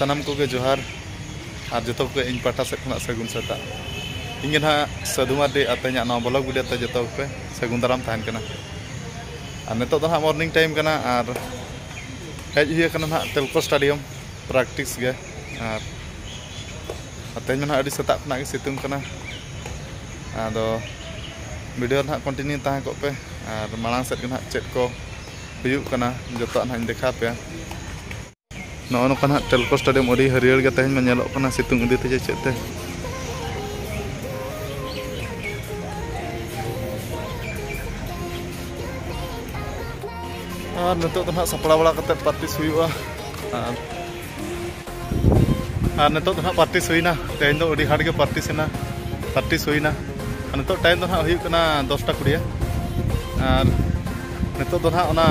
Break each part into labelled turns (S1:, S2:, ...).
S1: सानाम को जोहार और जो को इन पाटा से सगुन सेता इन ना साधु मार्डी तेज ब्लॉग वीडियो ते जो पे सगुन दाराम तहन कना और नितो तो मॉर्निंग टाइम कना और हेज हुई ना तेलको स्टेडियम प्रैक्टिस गे और तेज ना सेता खुना सितुंग कना आदो वीडियो ना कंटिन्यू तहन को पे और मांग सेट ना चेक को हुयुग कना जो ना देखा पे नौका तेलको स्टेडियम अड़ी हरियर गे तेज में सितुंग इदी ते चेते और नितो तो सपड़ा बड़ा करते पार्टिस हुआ और नितो तो पार्टिस हुईना तेज दो अड़ी हाड़ के पार्टिस हुईना नितो टाइम तो हुई 10टा 20 और नितो तो ना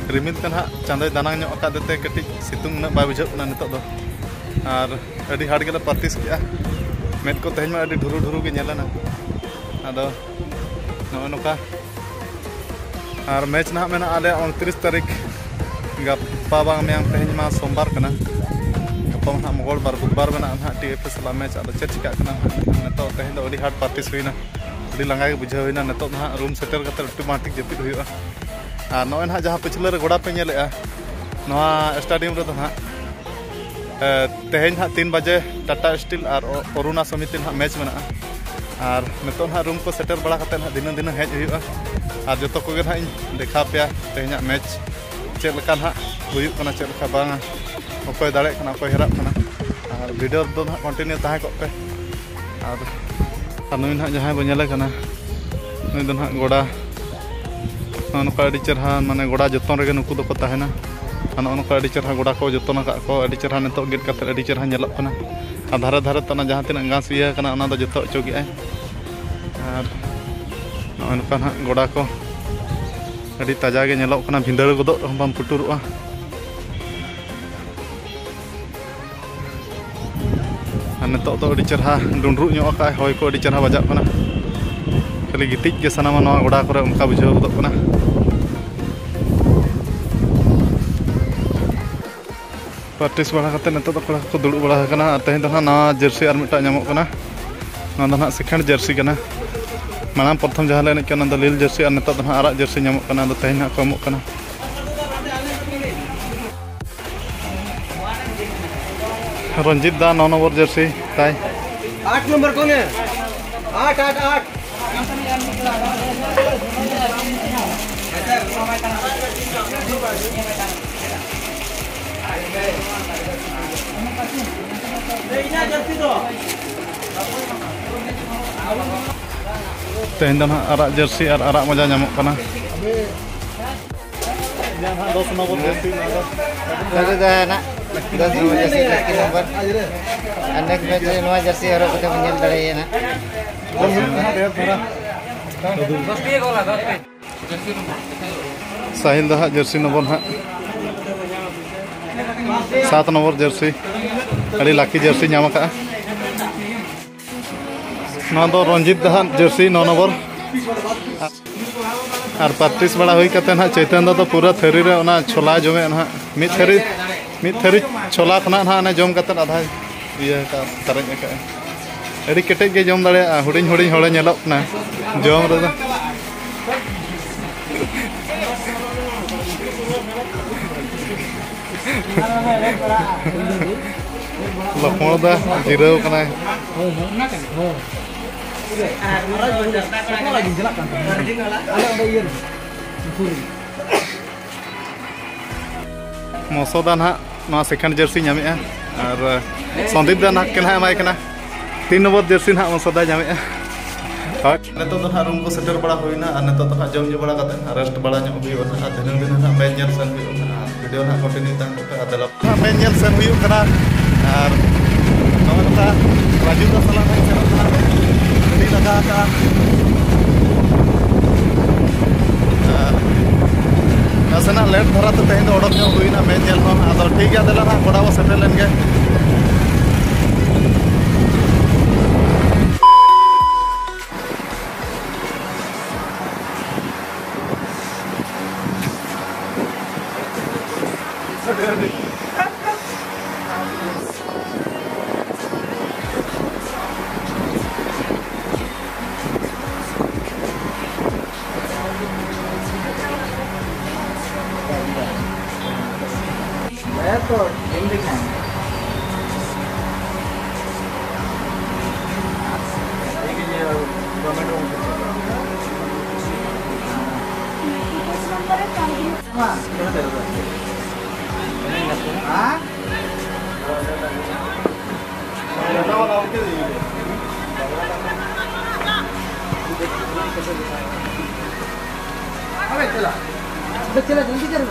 S1: रिमिल का ना चांदे दाना अकादते कटी सितुंग ना बै बुझा नितो दो और अड़ी हाड़ के पार्टिस किया मेद को तेज में अड़ी ढुरु ढुरु के नेलना आदो नौका और मैच ना मेना आले 29 तारीख गप्पा बांग में तेज में सोमवार कना गप्पा ना मंगलबार बुधवार में ना टीएफएस ला मैच आदो चेक चिका कना नितो तेज दो अड़ी हाड़ पार्टिस हुईना अड़ी लंगा के बुझा हुईना नितो ना रूम सेटल करते ऑटोमेटिक जपिद हुआ और नॉय ना जहाँ पिछले गोड़ा पे स्टेडियम रे ना तेज ना 3 बजे टाटा स्टील और अरुणा समिति ना मैच में और नितो ना रूम को सेटल बड़ा करते दिन दिन हेज हुआ और जो को ना देखा पे तेज मैच चेका ना हुआ चेका बांगा अकोय दाड़े अकोय हेरा और वीडियो दो ना कंटिन्यू तहन को पे और नुई ना जहाँ बो नेले कना नुई दो ना गोड़ा नौका चेहरा माने गोड़ा जतन रे नुकु दो तहना नौका चेहरा गोड़ा को जतन को चेहरा नितो गेट करते चेहरा नेलोग कना और धारे धारे तना जहाँ तीन घास इया कना ओना दो जतो अचोगे और नौका ना गोड़ा को अड़ी ताजा के नेलोग कना भिंदड़ गोदो बम पुटुरुआ और नितो दो अड़ी चेहरा डुंडरू ञोका हय को अड़ी चेहरा बजाग कना खाली गितिज के सानामा नवा गोड़ा करे उनका बुझाव गोदोग कना प्रैक्टिस बड़ा करते नितो तो कड़ा को दुड़ुब बड़ा कना तेज दो ना जर्सी और मिटा नामो कना ना सेकेंड जर्सी कना माना प्रथम जहाँ ले एनेज कना लील जर्सी और नितो तो आराग जर्सी नामो कना तेज ना को एमोग कना रंजित दा 9 नंबर जर्सी ताई
S2: 8 नंबर कौन है 8 8 8
S1: तेज दो आराग जर्सी और आराग मजा नामोग कना 10 नंबर जर्सी
S2: ना 10 नंबर जर्सी लकी नंबर अनेक मैच नवा जर्सी हरो कते बनेल दड़े ना
S1: साहिल दो जर्सी नंबर ना 7 नंबर जर्सी अड़ी लाकी जर्सी नाम का दो रंजित दहा जर्सी 9 नंबर और प्रैक्टिस बड़ा हुई करते ना चैतन दो पूरा थरी रे ओना छोला जमे ना मिद थरी छोला खना ना जम करते आधा इया का तरज का अड़ी केटेज के जम दाड़े हुडिंग हुडिंग होड़े नेलोग ना जम रे लक्ष्मण दा जिराव कना मसोदा ना सेकेंड जर्सी नामे और संदीप दा ना के एमाय कना 3 नंबर जर्सी ना मसोदा नामे नितो तो रूम को सेटल बड़ा हुईना और नितो तो जम जो बड़ा करते रेस्ट बड़ा हुआ दिन दिन ना मैच नेल सेन हुआ वीडियो ना कंटिन्यू तहन को आदल मैच नेल सेन हुआ और नौका राजू दा सला ना सेन अड़ी लगा का नासेना लेट धरा तो तेज ओडक हुईना मैच नेल आदो ठीक है देला ना गोड़ा वो सेटल लेन गे
S2: चला जल्दी कर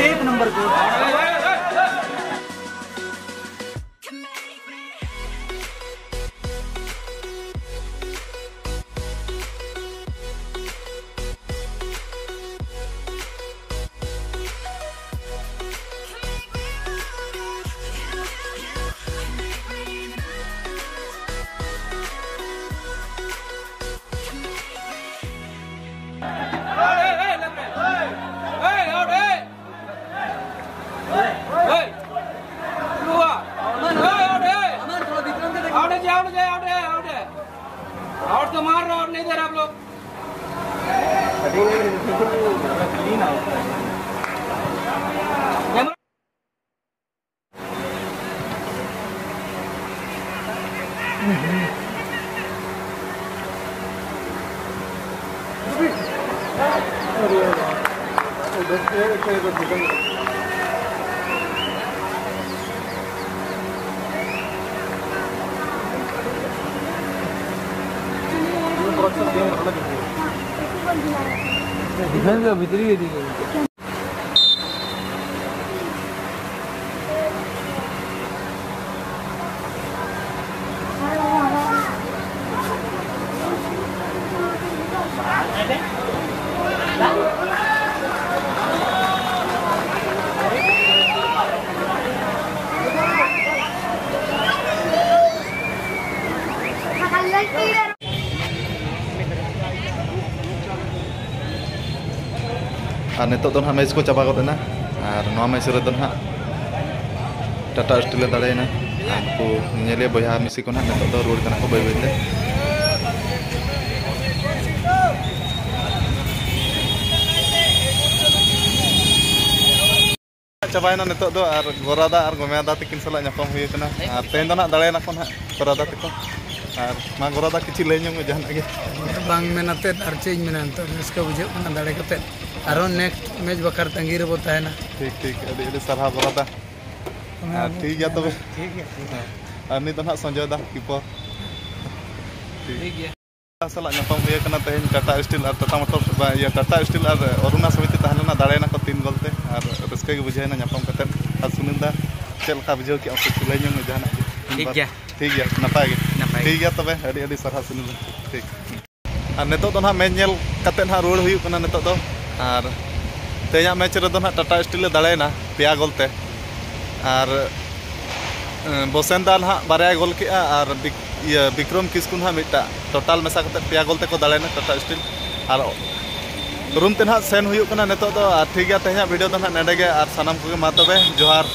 S2: एक नंबर को
S3: और तो मार रहा और नहीं दे रहे आप लोग। डिफेंस भीतरी
S1: और नितो तो मैच को चाबा गदना और नवा मैच रे तो टाटा स्टील दाड़ेना उनको नेले बया मिसी को नितो तो रोड कना को बै बैते चाबायना नितो दो और गोरादा और गोमेदा तकिन सला नापम हुई कना और तेन दो दाड़ेना को गोरादा तको और मा गोरादा किछि लैញमें जहान के
S3: बांग मेनाते और चेंज मेनाते इसका बुझे ना दाड़े कते आरो नेक्स्ट मैच बकर तंगी रे बोता है ना।
S1: ठीक ठीक अभी सरहा गोरादा ठीक है तबे
S3: ठीक है
S1: और नि तो ना संजय दा कीपर
S3: ठीक है
S1: सला नापम हुई कना तेन टाटा स्टील और टाटा मोटर या टाटा स्टील और अरुणा समिति तहलेना दाड़ेना को 3 गोल ते और रस्के के बुझेना नापम कते और सुनिंदा चलका बुझे कि आपको लैñ में जहान ठीक है नपाय ठीक है तबे अड़ी सरहा सुनिल ठीक और नितो तो ना मैच नेल कते ना रोड हुई कना नितो तो और तेजा मैच रे तो ना टाटा स्टील दाड़ेना 5 गोल ते और बोसेंदा ना बारया गोल के और विक्रम किस्कु ना मिटा टोटल मेसा कते 5 गोल ते को दाड़ेना टाटा स्टील और रूम ते ना सेन हुई कना नितो तो ठीक है तेजा वीडियो तो ना नेडे गे और सानाम को मा तबे जोहार।